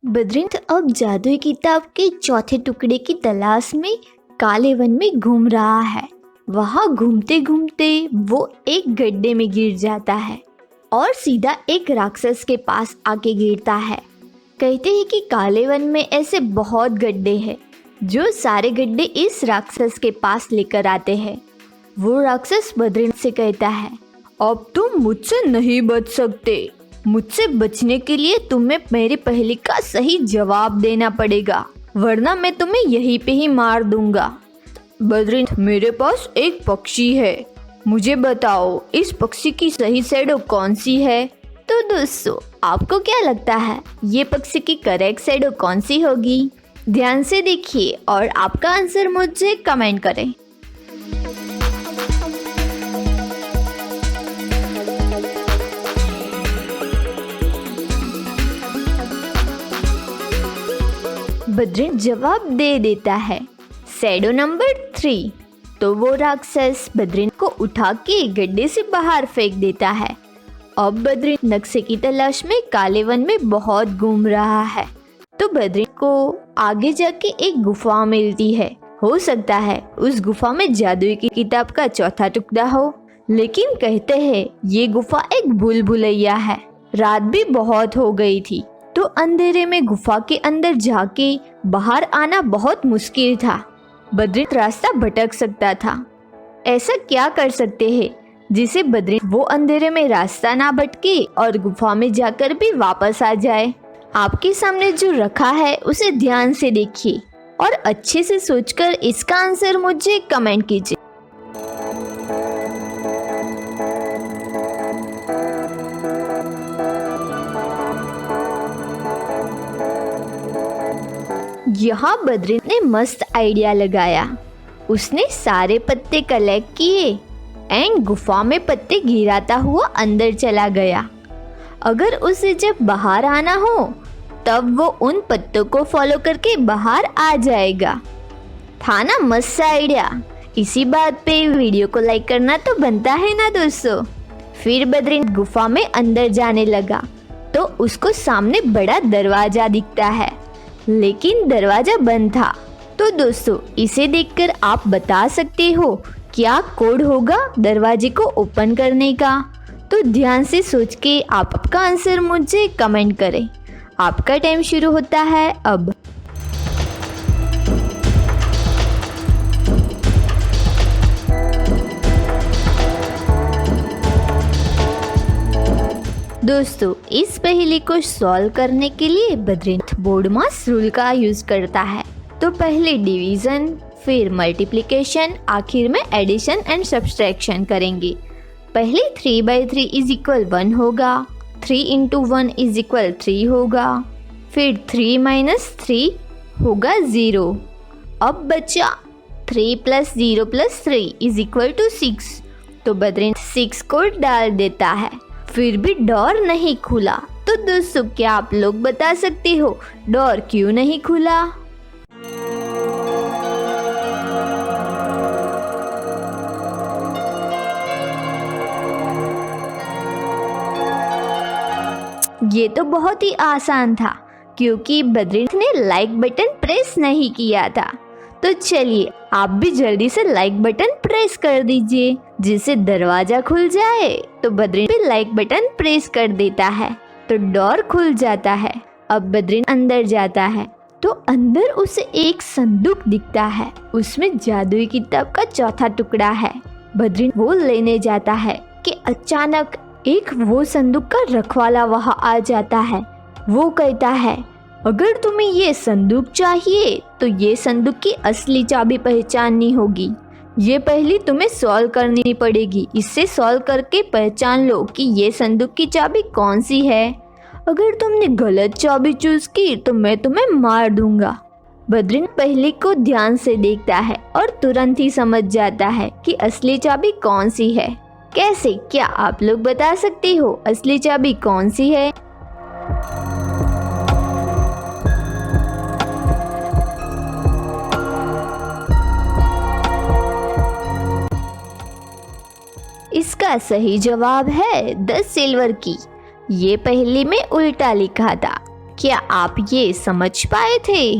बद्रिनाथ अब जादुई किताब के चौथे टुकड़े की तलाश में काले वन में घूम रहा है। वहाँ घूमते घूमते वो एक गड्ढे में गिर जाता है और सीधा एक राक्षस के पास आके गिरता है। कहते हैं कि काले वन में ऐसे बहुत गड्ढे हैं, जो सारे गड्ढे इस राक्षस के पास लेकर आते हैं। वो राक्षस बद्रिनाथ से कहता है, अब तुम मुझसे नहीं बच सकते। मुझसे बचने के लिए तुम्हें मेरी पहेली का सही जवाब देना पड़ेगा, वरना मैं तुम्हें यहीं पे ही मार दूंगा। बद्रिनाथ, मेरे पास एक पक्षी है, मुझे बताओ इस पक्षी की सही शैडो कौन सी है। तो दोस्तों, आपको क्या लगता है ये पक्षी की करेक्ट शैडो कौन सी होगी? ध्यान से देखिए और आपका आंसर मुझे कमेंट करें। बद्रिनाथ जवाब दे देता है, शैडो नंबर 3। तो वो राक्षस बद्रिनाथ को उठा के गड्ढे से बाहर फेंक देता है। अब बद्रिनाथ नक्शे की तलाश में काले वन में बहुत घूम रहा है। तो बद्रिनाथ को आगे जाके एक गुफा मिलती है। हो सकता है उस गुफा में जादुई की किताब का चौथा टुकड़ा हो, लेकिन कहते हैं ये गुफा एक भूल भुलैया है। रात भी बहुत हो गई थी, तो अंधेरे में गुफा के अंदर जाके बाहर आना बहुत मुश्किल था। बद्रिनाथ रास्ता भटक सकता था। ऐसा क्या कर सकते हैं जिसे बद्रिनाथ वो अंधेरे में रास्ता ना भटके और गुफा में जाकर भी वापस आ जाए? आपके सामने जो रखा है उसे ध्यान से देखिए और अच्छे से सोचकर इसका आंसर मुझे कमेंट कीजिए। यहाँ बद्रिनाथ ने मस्त आइडिया लगाया। उसने सारे पत्ते कलेक्ट किए एंड गुफा में पत्ते गिराता हुआ अंदर चला गया। अगर उसे जब बाहर आना हो तब वो उन पत्तों को फॉलो करके बाहर आ जाएगा। था ना मस्त आइडिया? इसी बात पे वीडियो को लाइक करना तो बनता है ना दोस्तों। फिर बद्रिनाथ गुफा में अंदर जाने लगा तो उसको सामने बड़ा दरवाजा दिखता है, लेकिन दरवाजा बंद था। तो दोस्तों, इसे देखकर आप बता सकते हो क्या कोड होगा दरवाजे को ओपन करने का? तो ध्यान से सोच के आपका आंसर मुझे कमेंट करें। आपका टाइम शुरू होता है अब। दोस्तों, इस पहेली को सॉल्व करने के लिए बद्रिनाथ बोर्ड मास रूल का यूज करता है। तो पहले डिवीजन, फिर मल्टीप्लिकेशन, आखिर में एडिशन एंड सब्सट्रैक्शन करेंगे। पहले 3/3 इज इक्वल 1 होगा, 3 इंटू 1 इज इक्वल 3 होगा, फिर 3 माइनस 3 होगा 0। अब बचा 3 plus 0 plus 3 is equal to 6। तो बद्रिनाथ 6 को डाल देता है, फिर भी डोर नहीं खुला। तो दोस्तों, क्या आप लोग बता सकते हो डोर क्यों नहीं खुला? ये तो बहुत ही आसान था, क्योंकि बद्रिनाथ ने लाइक बटन प्रेस नहीं किया था। तो चलिए आप भी जल्दी से लाइक बटन प्रेस कर दीजिए, जिससे दरवाजा खुल जाए। तो बद्रिनाथ भी लाइक बटन प्रेस कर देता है तो डोर खुल जाता है। अब बद्रिनाथ अंदर जाता है तो अंदर उसे एक संदूक दिखता है। उसमें जादुई किताब का चौथा टुकड़ा है। बद्रिनाथ वो लेने जाता है कि अचानक एक वो संदूक का रखवाला वहाँ आ जाता है। वो कहता है, अगर तुम्हें ये संदूक चाहिए तो ये संदूक की असली चाबी पहचाननी होगी। ये पहली तुम्हें सॉल्व करनी पड़ेगी। इससे सॉल्व करके पहचान लो कि ये संदूक की चाबी कौन सी है। अगर तुमने गलत चाबी चूज की तो मैं तुम्हें मार दूंगा। बद्रिनाथ पहली को ध्यान से देखता है और तुरंत ही समझ जाता है कि असली चाबी कौन सी है। कैसे? क्या आप लोग बता सकते हो असली चाबी कौन सी है? इसका सही जवाब है 10 सिल्वर की। ये पहेली में उल्टा लिखा था। क्या आप ये समझ पाए थे?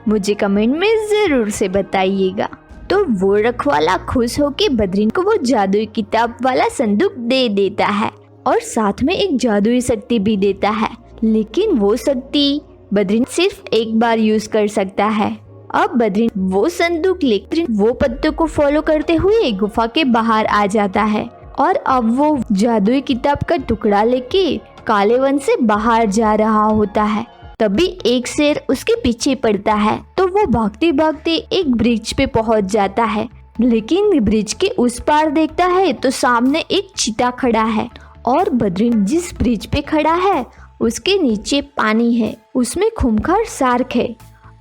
मुझे कमेंट में जरूर से बताइएगा। तो वो रखवाला खुश होके बद्रीन को वो जादुई किताब वाला संदूक दे देता है और साथ में एक जादुई शक्ति भी देता है, लेकिन वो शक्ति बद्रीन सिर्फ एक बार यूज कर सकता है। अब बद्रीन वो संदूक लेकर वो पत्तों को फॉलो करते हुए गुफा के बाहर आ जाता है और अब वो जादुई किताब का टुकड़ा लेके काले वन से बाहर जा रहा होता है। तभी एक शेर उसके पीछे पड़ता है तो वो भागते भागते एक ब्रिज पे पहुंच जाता है, लेकिन ब्रिज के उस पार देखता है तो सामने एक चीता खड़ा है और बद्रीन जिस ब्रिज पे खड़ा है उसके नीचे पानी है, उसमें खूंखार शार्क है।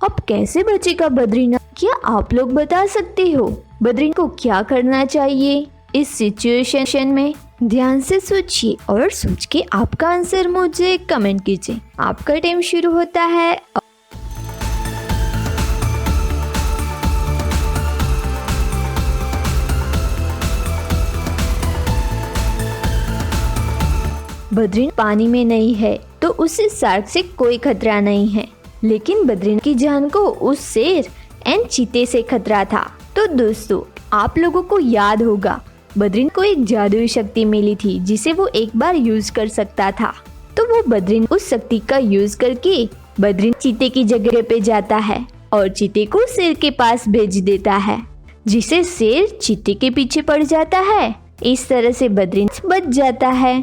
अब कैसे बचेगा बद्रीन? क्या आप लोग बता सकते हो बद्रीन को क्या करना चाहिए इस सिचुएशन में? ध्यान से सोचिए और सोच के आपका आंसर मुझे कमेंट कीजिए। आपका टाइम शुरू होता है। बद्रीन पानी में नहीं है तो उसे शार्क से कोई खतरा नहीं है, लेकिन बद्रीन की जान को उस शेर एंड चीते से खतरा था। तो दोस्तों, आप लोगों को याद होगा बद्रीन को एक जादुई शक्ति मिली थी जिसे वो एक बार यूज कर सकता था। तो वो बद्रीन उस शक्ति का यूज करके बद्रीन चीते की जगह पे जाता है और चीते को शेर के पास भेज देता है, जिसे शेर चीते के पीछे पड़ जाता है। इस तरह से बद्रीन बच जाता है।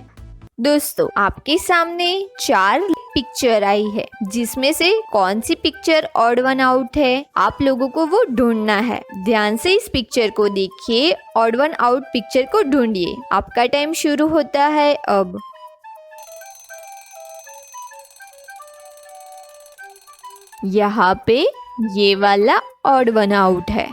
दोस्तों, आपके सामने 4 पिक्चर आई है, जिसमें से कौन सी पिक्चर ऑड वन आउट है आप लोगों को वो ढूंढना है। ध्यान से इस पिक्चर को देखिए, ऑड वन आउट पिक्चर को ढूंढिए। आपका टाइम शुरू होता है अब। यहाँ पे ये वाला ऑड वन आउट है।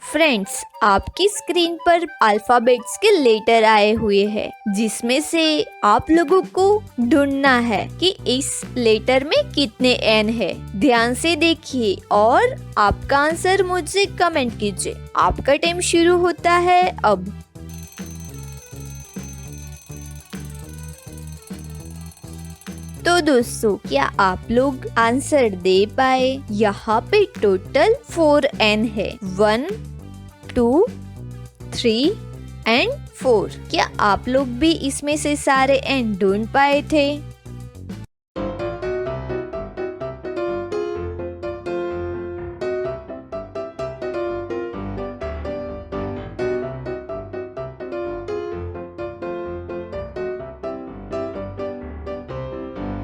फ्रेंड्स, आपकी स्क्रीन पर अल्फाबेट्स के लेटर आए हुए हैं, जिसमें से आप लोगों को ढूंढना है कि इस लेटर में कितने एन है। ध्यान से देखिए और आपका आंसर मुझे कमेंट कीजिए। आपका टाइम शुरू होता है अब। तो दोस्तों, क्या आप लोग आंसर दे पाए? यहाँ पे टोटल 4 एन है, 1, 2, 3 एंड 4। क्या आप लोग भी इसमें से सारे एन ढूंढ पाए थे?